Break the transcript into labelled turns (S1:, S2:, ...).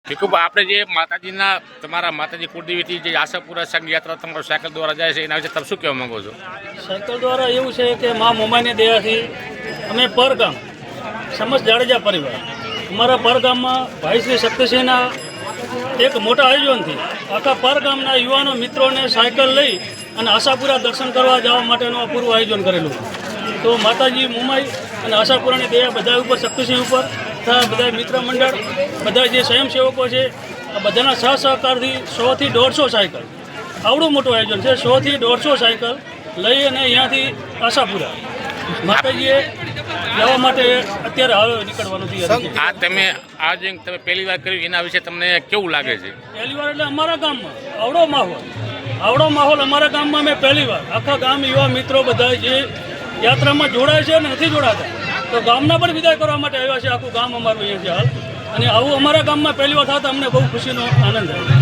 S1: ભીખુભા, આપણે જે માતાજીના તમારા માતાજી કુળદેવીથી જે આશાપુરા સંઘ યાત્રા તમારો સાયકલ દ્વારા જાય છે એના વિશે તમે શું કહેવા માંગો છો?
S2: સાયકલ દ્વારા એવું છે કે મા મોમાની દયાથી અમે પર ગામ સમસ્ત જાડેજા પરિવાર અમારા પર ગામમાં ભાઈ શ્રી શક્તિસિંહના એક મોટા આયોજનથી આખા પર ગામના યુવાનો મિત્રોને સાયકલ લઈ અને આશાપુરા દર્શન કરવા જવા માટેનું પૂરું આયોજન કરેલું. તો માતાજી મોમાઈ અને આશાપુરાની દયા બધા ઉપર, શક્તિસિંહ ઉપર તથા બધા મિત્ર મંડળ, બધા જે સ્વયંસેવકો છે આ બધાના સહકારથી 100 થી 150 સાયકલ, આવડું મોટું આયોજન છે. 100 થી 150 સાયકલ લઈ અને અહીંયાથી આશાપુરા માતાજીએ જવા માટે અત્યારે હાલ નીકળવાનું થયું.
S1: આ તમે પહેલી વાર કર્યું એના વિશે તમને કેવું લાગે છે?
S2: પહેલી વાર એટલે અમારા ગામમાં આવડો માહોલ અમારા ગામમાં મેં પહેલી વાર, આખા ગામ યુવા મિત્રો બધા જે યાત્રામાં જોડાય છે અને નથી જોડાતા તો ગામના પણ વિદાય કરવા માટે આવ્યા છે. આખું ગામ અમારું અહીંયા છે હાલ, અને આવું અમારા ગામમાં પહેલી વાર થતા અમને બહુ ખુશીનો આનંદ આવે.